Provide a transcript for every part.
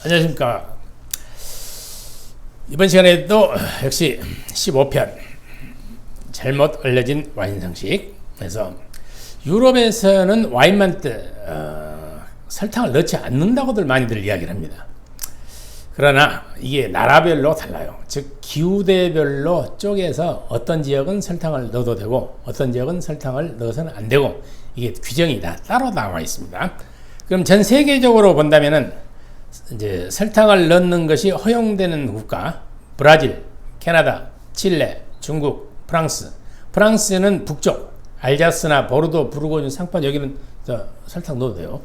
안녕하십니까. 이번 시간에도 역시 15편 잘못 알려진 와인 상식. 그래서 유럽에서는 와인만 설탕을 넣지 않는다고들 많이들 이야기를 합니다. 그러나 이게 나라별로 달라요. 즉 기후대별로 쪼개서 어떤 지역은 설탕을 넣어도 되고 어떤 지역은 설탕을 넣어서는 안 되고, 이게 규정이 다 따로 나와 있습니다. 그럼 전 세계적으로 본다면은 이제 설탕을 넣는 것이 허용되는 국가, 브라질, 캐나다, 칠레, 중국, 프랑스. 프랑스는 북쪽 알자스나 보르도, 부르고뉴, 상판, 여기는 설탕 넣어도 돼요.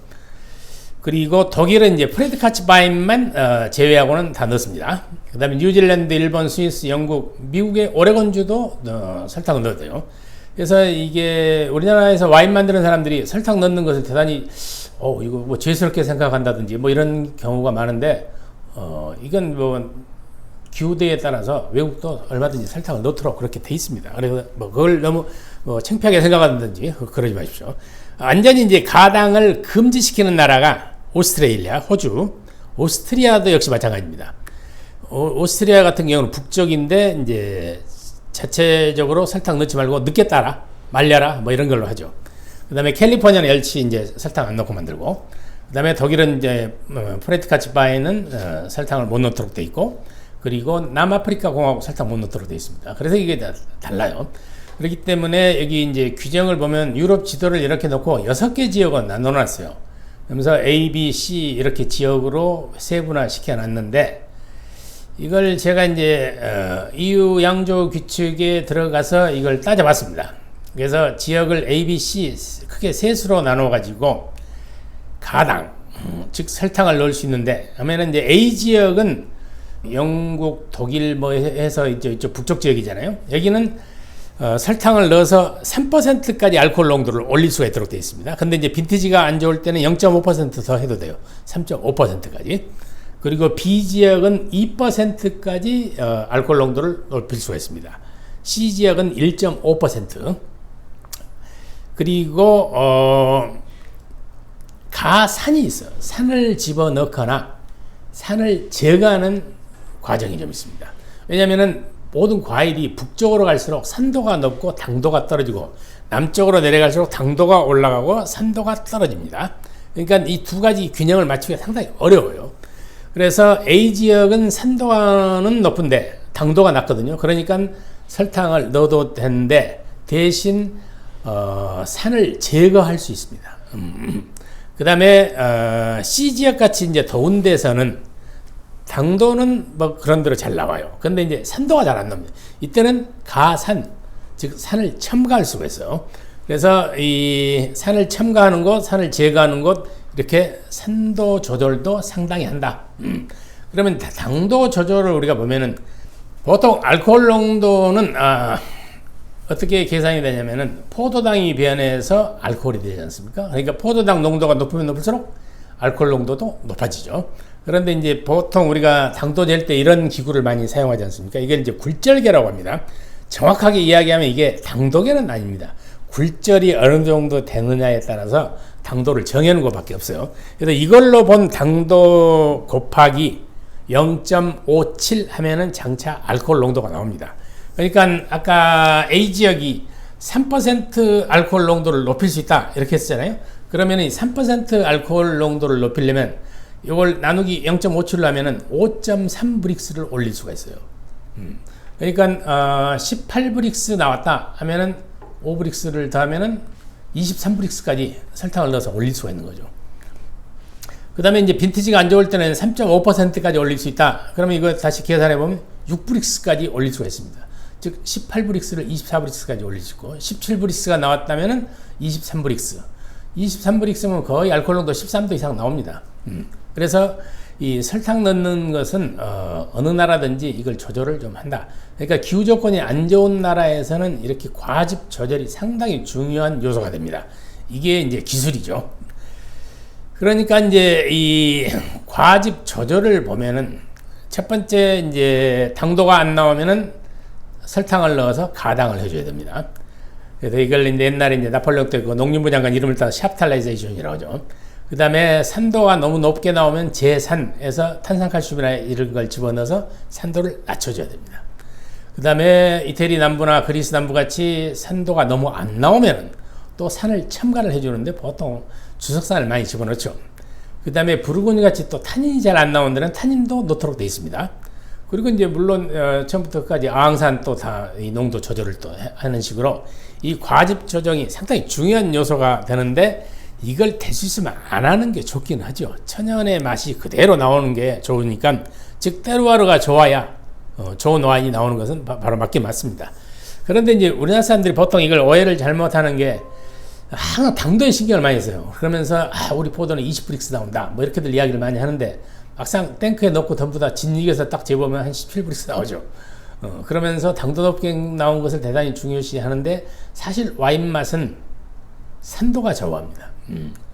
그리고 독일은 이제 프레드카츠바인만 제외하고는 다 넣습니다. 그 다음에 뉴질랜드, 일본, 스위스, 영국, 미국의 오레곤주도 설탕을 넣어도 돼요. 그래서 이게 우리나라에서 와인 만드는 사람들이 설탕 넣는 것을 대단히 이거 뭐 죄스럽게 생각한다든지 뭐 이런 경우가 많은데, 이건 뭐 기후대에 따라서 외국도 얼마든지 설탕을 넣도록 그렇게 돼 있습니다. 그래서 뭐 그걸 너무 창피하게 생각한다든지 그러지 마십시오. 완전히 이제 가당을 금지시키는 나라가 오스트레일리아, 호주, 오스트리아도 역시 마찬가지입니다. 오스트리아 같은 경우는 북쪽인데 이제 자체적으로 설탕 넣지 말고 늦게 따라 말려라 뭐 이런 걸로 하죠. 그 다음에 캘리포니아는 열치 이제 설탕 안 넣고 만들고, 그 다음에 독일은 이제 프레드카츠바인은 설탕을 못 넣도록 돼 있고, 그리고 남아프리카 공화국 설탕 못 넣도록 돼 있습니다. 그래서 이게 다 달라요. 그렇기 때문에 여기 이제 규정을 보면 유럽 지도를 이렇게 놓고 6개 지역은 나눠놨어요. 그러면서 A, B, C 이렇게 지역으로 세분화 시켜놨는데, 이걸 제가 이제 EU 양조 규칙에 들어가서 이걸 따져봤습니다. 그래서 지역을 A, B, C 크게 셋으로 나눠가지고 가당, 즉 설탕을 넣을 수 있는데, 하면은 이제 A 지역은 영국, 독일 뭐 해서 이쪽 북쪽 지역이잖아요. 여기는 설탕을 넣어서 3%까지 알코올 농도를 올릴 수가 있도록 되어 있습니다. 근데 이제 빈티지가 안 좋을 때는 0.5% 더 해도 돼요. 3.5%까지. 그리고 B 지역은 2%까지 알코올 농도를 높일 수가 있습니다. C 지역은 1.5%. 그리고 가산이 있어요. 산을 집어넣거나 산을 제거하는 과정이 좀 있습니다. 왜냐하면은 모든 과일이 북쪽으로 갈수록 산도가 높고 당도가 떨어지고, 남쪽으로 내려갈수록 당도가 올라가고 산도가 떨어집니다. 그러니까 이 두 가지 균형을 맞추기가 상당히 어려워요. 그래서 A 지역은 산도는 높은데 당도가 낮거든요. 그러니까 설탕을 넣어도 되는데 대신 산을 제거할 수 있습니다. 그 다음에 C 지역 같이 이제 더운 데서는 당도는 뭐 그런 대로 잘 나와요. 근데 이제 산도가 잘 안 나옵니다. 이때는 가산, 즉 산을 첨가할 수가 있어요. 그래서 이 산을 첨가하는 곳, 산을 제거하는 곳, 이렇게 산도 조절도 상당히 한다. 그러면 당도 조절을 우리가 보면은 보통 알코올 농도는 어떻게 계산이 되냐면은 포도당이 변해서 알코올이 되지 않습니까? 그러니까 포도당 농도가 높으면 높을수록 알코올 농도도 높아지죠. 그런데 이제 보통 우리가 당도 잴 때 이런 기구를 많이 사용하지 않습니까? 이게 이제 굴절계라고 합니다. 정확하게 이야기하면 이게 당도계는 아닙니다. 굴절이 어느 정도 되느냐에 따라서 당도를 정해놓은 것밖에 없어요. 그래서 이걸로 본 당도 곱하기 0.57 하면은 장차 알코올 농도가 나옵니다. 그러니까 아까 A 지역이 3% 알코올 농도를 높일 수 있다 이렇게 했잖아요. 그러면 이 3% 알코올 농도를 높이려면 이걸 나누기 0.57로 하면은 5.3브릭스를 올릴 수가 있어요. 그러니까 18브릭스 나왔다 하면은 5브릭스를 더하면은 23브릭스까지 설탕을 넣어서 올릴 수가 있는 거죠. 그 다음에 이제 빈티지가 안 좋을 때는 3.5%까지 올릴 수 있다. 그러면 이거 다시 계산해 보면 6브릭스까지 올릴 수가 있습니다. 즉 18브릭스를 24브릭스까지 올릴 수 있고, 17브릭스가 나왔다면은 23브릭스. 23브릭스면 거의 알코올 농도 13도 이상 나옵니다. 그래서 이 설탕 넣는 것은 어느 나라든지 이걸 조절을 좀 한다. 그러니까 기후 조건이 안 좋은 나라에서는 이렇게 과즙 조절이 상당히 중요한 요소가 됩니다. 이게 이제 기술이죠. 그러니까 이제 이 과즙 조절을 보면은 첫 번째 이제 당도가 안 나오면은 설탕을 넣어서 가당을 해줘야 됩니다. 그래서 이걸 이제 옛날에 이제 나폴레옹 때 그 농림부 장관 이름을 따서 샤프탈라이제이션이라고 하죠. 그 다음에 산도가 너무 높게 나오면 제산에서 탄산칼슘이나 이런 걸 집어넣어서 산도를 낮춰줘야 됩니다. 그 다음에 이태리 남부나 그리스 남부 같이 산도가 너무 안 나오면 또 산을 첨가를 해주는데 보통 주석산을 많이 집어넣죠. 그 다음에 부르고뉴 같이 또 탄닌이 잘 안 나오는 데는 탄닌도 넣도록 되어 있습니다. 그리고 이제 물론 처음부터 끝까지 아황산 또 다 이 농도 조절을 또 하는 식으로 이 과즙 조정이 상당히 중요한 요소가 되는데 이걸 될 수 있으면 안 하는 게 좋긴 하죠. 천연의 맛이 그대로 나오는 게 좋으니까, 즉 테루아르가 좋아야 좋은 와인이 나오는 것은 바로 맞긴 맞습니다. 그런데 이제 우리나라 사람들이 보통 이걸 오해를 잘못하는 게 항상 당도에 신경을 많이 써요. 그러면서 우리 포도는 20브릭스 나온다 뭐 이렇게들 이야기를 많이 하는데 막상 탱크에 넣고 전부 다 진익에서 딱 재보면 한 17브릭스 나오죠. 그러면서 당도 높게 나온 것을 대단히 중요시 하는데 사실 와인 맛은 산도가 좌우합니다.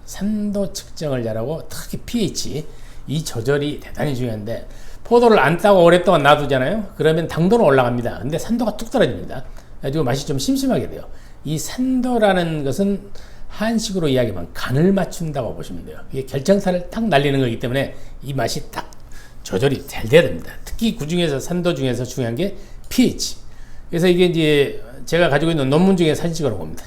산도 측정을 잘하고 특히 pH 이 조절이 대단히 중요한데 포도를 안 따고 오랫동안 놔두잖아요. 그러면 당도는 올라갑니다. 근데 산도가 뚝 떨어집니다. 그래가지고 맛이 좀 심심하게 돼요. 이 산도라는 것은 한식으로 이야기하면 간을 맞춘다고 보시면 돼요. 이게 결정타를 탁 날리는 거기 때문에 이 맛이 딱 조절이 잘 돼야 됩니다. 특히 그 중에서 산도 중에서 중요한 게 pH. 그래서 이게 이제 제가 가지고 있는 논문 중에 사진식으로 봅니다.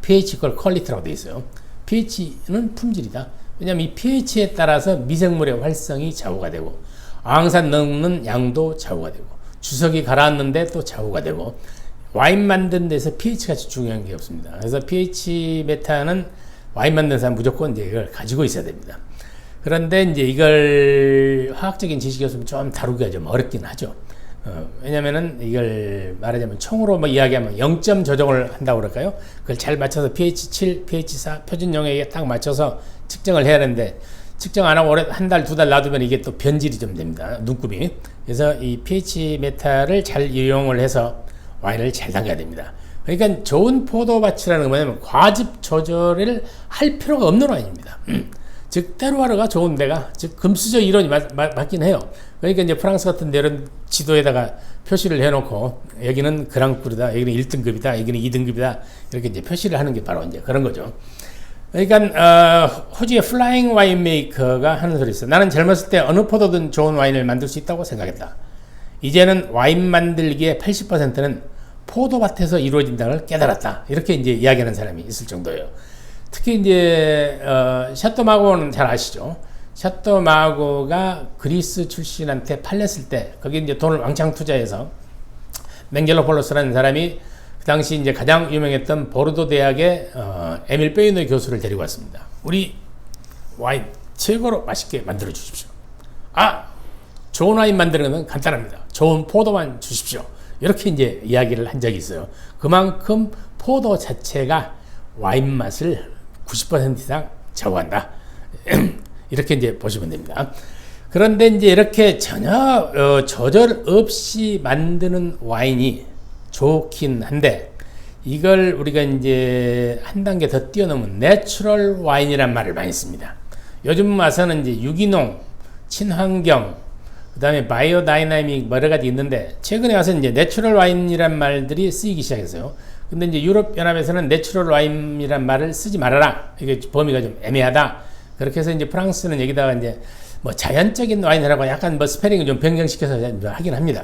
pH 걸 퀄리티라고 되어 있어요. pH는 품질이다. 왜냐하면 이 pH에 따라서 미생물의 활성이 좌우가 되고 아황산 넣는 양도 좌우가 되고 주석이 가라앉는데 또 좌우가 되고 와인 만든 데서 pH 같이 중요한 게 없습니다. 그래서 pH 메타는 와인 만드는 사람 무조건 이제 이걸 가지고 있어야 됩니다. 그런데 이제 이걸 화학적인 지식이었으면 좀 다루기가 좀 어렵긴 하죠. 왜냐면은 이걸 말하자면 총으로 뭐 이야기하면 0점 조정을 한다고 그럴까요? 그걸 잘 맞춰서 pH 7, pH 4 표준 용액에 딱 맞춰서 측정을 해야 하는데 측정 안 하고 한 달, 두 달 놔두면 이게 또 변질이 좀 됩니다. 눈금이. 그래서 이 pH 메타를 잘 이용을 해서 와인을 잘 담가야 됩니다. 그러니까 좋은 포도밭이라는 건 뭐냐면 과즙 조절을 할 필요가 없는 와인입니다. 즉 테루아르가 좋은 데가 즉 금수저 이론이 맞긴 해요. 그러니까 이제 프랑스 같은 데는 지도에다가 표시를 해놓고 여기는 그랑크루다, 여기는 1등급이다, 여기는 2등급이다 이렇게 이제 표시를 하는 게 바로 이제 그런 거죠. 그러니까 호주의 플라잉 와인 메이커가 하는 소리 있어요. 나는 젊었을 때 어느 포도든 좋은 와인을 만들 수 있다고 생각했다. 이제는 와인 만들기의 80%는 포도밭에서 이루어진다는 걸 깨달았다. 이렇게 이제 이야기하는 사람이 있을 정도예요. 특히 이제 샤또 마고는 잘 아시죠? 샤또 마고가 그리스 출신한테 팔렸을 때 거기 이제 돈을 왕창 투자해서 맹겔로폴로스라는 사람이 그 당시 이제 가장 유명했던 보르도 대학의 에밀 베이노 교수를 데리고 왔습니다. 우리 와인 최고로 맛있게 만들어 주십시오. 좋은 와인 만드는 건 간단합니다. 좋은 포도만 주십시오. 이렇게 이제 이야기를 한 적이 있어요. 그만큼 포도 자체가 와인 맛을 90% 이상 좌우한다. 이렇게 이제 보시면 됩니다. 그런데 이제 이렇게 전혀 조절 없이 만드는 와인이 좋긴 한데 이걸 우리가 이제 한 단계 더 뛰어넘은 내추럴 와인이란 말을 많이 씁니다. 요즘 와서는 이제 유기농, 친환경, 그 다음에 바이오 다이나믹 여러 가지 있는데 최근에 와서 이제 내추럴 와인이란 말들이 쓰이기 시작했어요. 근데 이제 유럽 연합에서는 내추럴 와인이란 말을 쓰지 말아라. 이게 범위가 좀 애매하다. 그렇게 해서 이제 프랑스는 여기다가 이제 뭐 자연적인 와인이라고 약간 뭐 스페링을 좀 변경시켜서 하긴 합니다.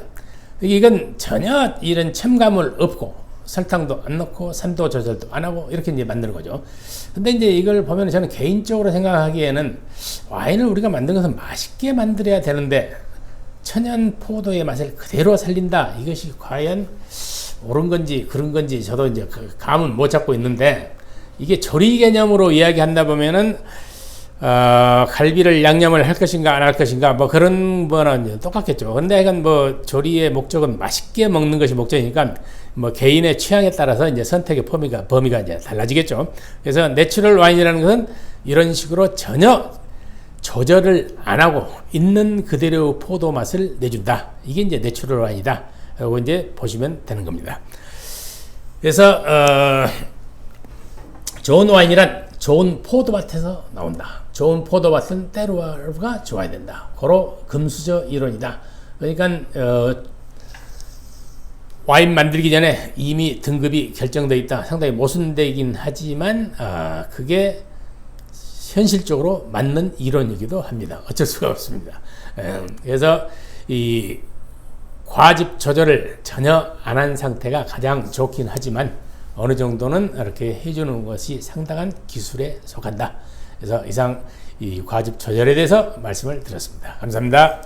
이건 전혀 이런 첨가물 없고 설탕도 안 넣고 산도 조절도 안 하고 이렇게 이제 만드는 거죠. 근데 이제 이걸 보면 저는 개인적으로 생각하기에는 와인을 우리가 만든 것은 맛있게 만들어야 되는데 천연 포도의 맛을 그대로 살린다. 이것이 과연 옳은 건지 그런 건지 저도 이제 그 감은 못 잡고 있는데 이게 조리 개념으로 이야기한다 보면은 갈비를 양념을 할 것인가 안 할 것인가 뭐 그런 거는 똑같겠죠. 근데 약간 뭐 조리의 목적은 맛있게 먹는 것이 목적이니까 뭐 개인의 취향에 따라서 이제 선택의 범위가 이제 달라지겠죠. 그래서 내추럴 와인이라는 것은 이런 식으로 전혀 조절을 안 하고 있는 그대로 포도 맛을 내준다. 이게 이제 내추럴 와인이다. 라고 이제 보시면 되는 겁니다. 그래서 좋은 와인이란 좋은 포도밭에서 나온다. 좋은 포도밭은 테루아르가 좋아야 된다. 고로 금수저 이론이다. 그러니까 와인 만들기 전에 이미 등급이 결정되어 있다. 상당히 모순되긴 하지만 그게 현실적으로 맞는 이론이기도 합니다. 어쩔 수가 없습니다. 그래서 이 과즙 조절을 전혀 안 한 상태가 가장 좋긴 하지만 어느 정도는 이렇게 해주는 것이 상당한 기술에 속한다. 그래서 이상 이 과즙 조절에 대해서 말씀을 드렸습니다. 감사합니다.